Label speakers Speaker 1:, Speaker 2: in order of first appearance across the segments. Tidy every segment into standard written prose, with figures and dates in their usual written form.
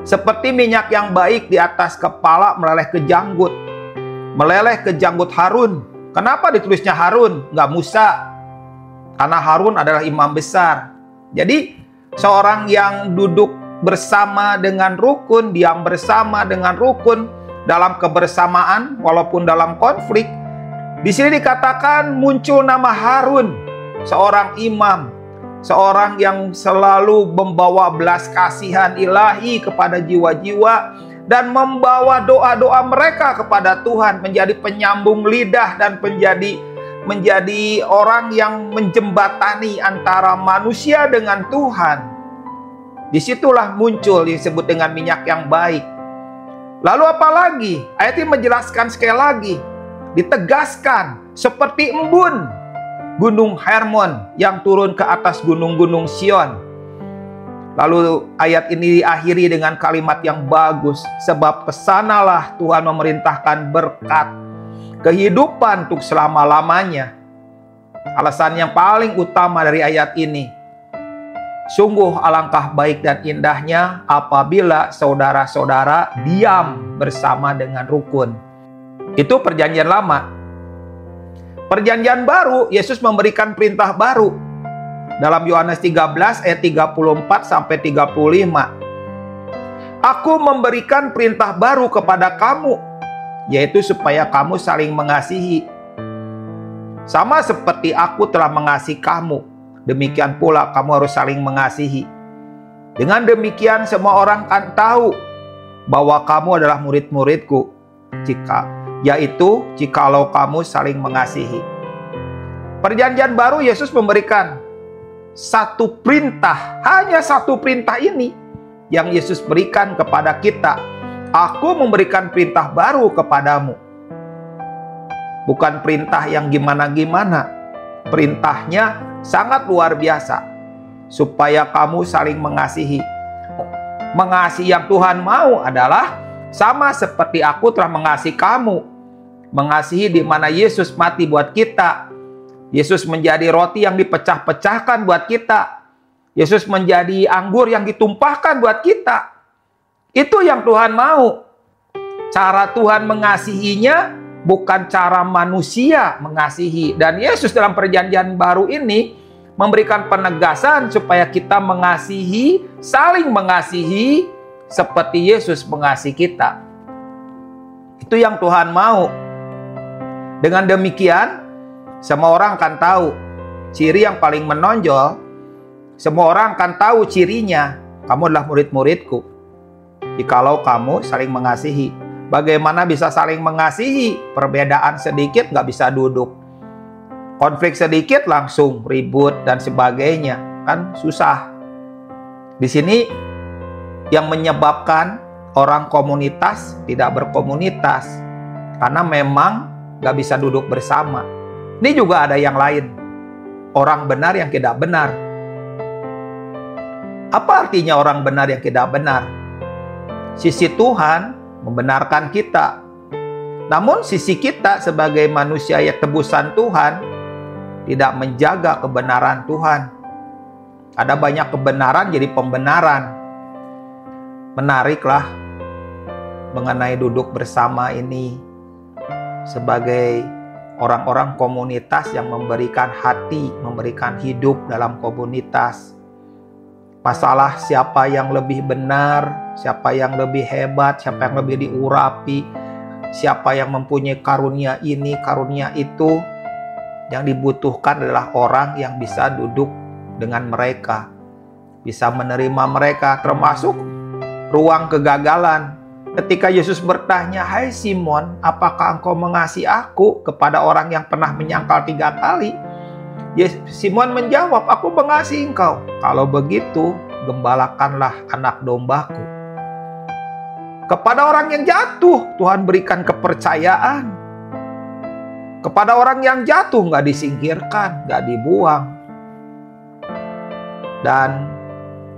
Speaker 1: Seperti minyak yang baik di atas kepala meleleh ke janggut. Meleleh ke janggut Harun. Kenapa ditulisnya Harun, nggak Musa? Karena Harun adalah imam besar. Jadi seorang yang duduk bersama dengan rukun, diam bersama dengan rukun, dalam kebersamaan walaupun dalam konflik. Di sini dikatakan muncul nama Harun, seorang imam, seorang yang selalu membawa belas kasihan ilahi kepada jiwa-jiwa dan membawa doa-doa mereka kepada Tuhan, menjadi penyambung lidah dan menjadi orang yang menjembatani antara manusia dengan Tuhan. Disitulah muncul disebut dengan minyak yang baik. Lalu apa lagi? Ayat ini menjelaskan sekali lagi, ditegaskan seperti embun Gunung Hermon yang turun ke atas gunung-gunung Sion. Lalu ayat ini diakhiri dengan kalimat yang bagus, sebab kesanalah Tuhan memerintahkan berkat, kehidupan untuk selama-lamanya. Alasan yang paling utama dari ayat ini, sungguh alangkah baik dan indahnya apabila saudara-saudara diam bersama dengan rukun. Itu perjanjian lama. Perjanjian baru, Yesus memberikan perintah baru. Dalam Yohanes 13 ayat 34 sampai 35. Aku memberikan perintah baru kepada kamu, yaitu supaya kamu saling mengasihi. Sama seperti aku telah mengasihi kamu, demikian pula kamu harus saling mengasihi. Dengan demikian semua orang akan tahu bahwa kamu adalah murid-muridku, yaitu jikalau kamu saling mengasihi. Perjanjian baru Yesus memberikan satu perintah, hanya satu perintah ini yang Yesus berikan kepada kita. Aku memberikan perintah baru kepadamu. Bukan perintah yang gimana-gimana. Perintahnya sangat luar biasa. Supaya kamu saling mengasihi. Mengasihi yang Tuhan mau adalah sama seperti aku telah mengasihi kamu. Mengasihi di mana Yesus mati buat kita. Yesus menjadi roti yang dipecah-pecahkan buat kita. Yesus menjadi anggur yang ditumpahkan buat kita. Itu yang Tuhan mau. Cara Tuhan mengasihinya bukan cara manusia mengasihi. Dan Yesus dalam perjanjian baru ini memberikan penegasan supaya kita mengasihi, saling mengasihi seperti Yesus mengasihi kita. Itu yang Tuhan mau. Dengan demikian, semua orang akan tahu ciri yang paling menonjol. Semua orang akan tahu cirinya. Kamu adalah murid-muridku jikalau kamu saling mengasihi. Bagaimana bisa saling mengasihi? Perbedaan sedikit nggak bisa duduk. Konflik sedikit langsung ribut dan sebagainya. Kan susah. Di sini yang menyebabkan orang komunitas tidak berkomunitas. Karena memang nggak bisa duduk bersama. Ini juga ada yang lain. Orang benar yang tidak benar. Apa artinya orang benar yang tidak benar? Sisi Tuhan membenarkan kita. Namun sisi kita sebagai manusia yang tebusan Tuhan tidak menjaga kebenaran Tuhan. Ada banyak kebenaran jadi pembenaran. Menariklah mengenai duduk bersama ini sebagai orang-orang komunitas yang memberikan hati, memberikan hidup dalam komunitas. Masalah siapa yang lebih benar, siapa yang lebih hebat, siapa yang lebih diurapi, siapa yang mempunyai karunia ini, karunia itu. Yang dibutuhkan adalah orang yang bisa duduk dengan mereka, bisa menerima mereka, termasuk ruang kegagalan. Ketika Yesus bertanya, "Hai Simon, apakah engkau mengasihi aku?" kepada orang yang pernah menyangkal 3 kali. Simon menjawab, "Aku mengasihi engkau. Kalau begitu, gembalakanlah anak dombaku." Kepada orang yang jatuh, Tuhan berikan kepercayaan. Kepada orang yang jatuh, nggak disingkirkan, nggak dibuang. Dan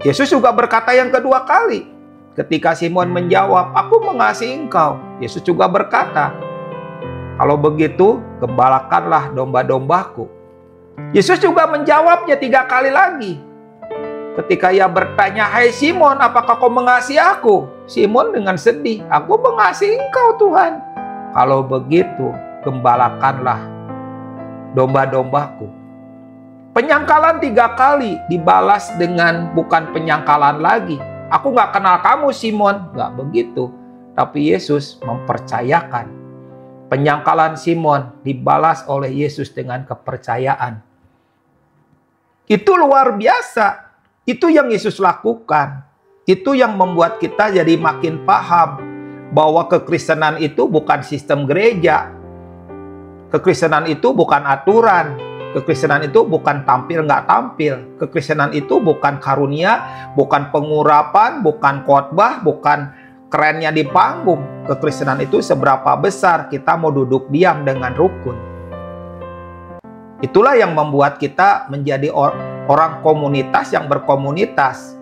Speaker 1: Yesus juga berkata yang kedua kali. Ketika Simon menjawab, "Aku mengasihi engkau." Yesus juga berkata, "Kalau begitu, gembalakanlah domba-dombaku." Yesus juga menjawabnya 3 kali lagi. Ketika ia bertanya, "Hai Simon, apakah kau mengasihi aku?" Simon dengan sedih, "Aku mengasihi engkau Tuhan. Kalau begitu, gembalakanlah domba-dombaku." Penyangkalan 3 kali dibalas dengan bukan penyangkalan lagi. "Aku gak kenal kamu Simon." Gak begitu. Tapi Yesus mempercayakan. Penyangkalan Simon dibalas oleh Yesus dengan kepercayaan. Itu luar biasa. Itu yang Yesus lakukan. Itu yang membuat kita jadi makin paham bahwa kekristenan itu bukan sistem gereja. Kekristenan itu bukan aturan. Kekristenan itu bukan tampil nggak tampil. Kekristenan itu bukan karunia, bukan pengurapan, bukan khotbah, bukan kerennya di panggung. Kekristenan itu seberapa besar kita mau duduk diam dengan rukun. Itulah yang membuat kita menjadi orang komunitas yang berkomunitas.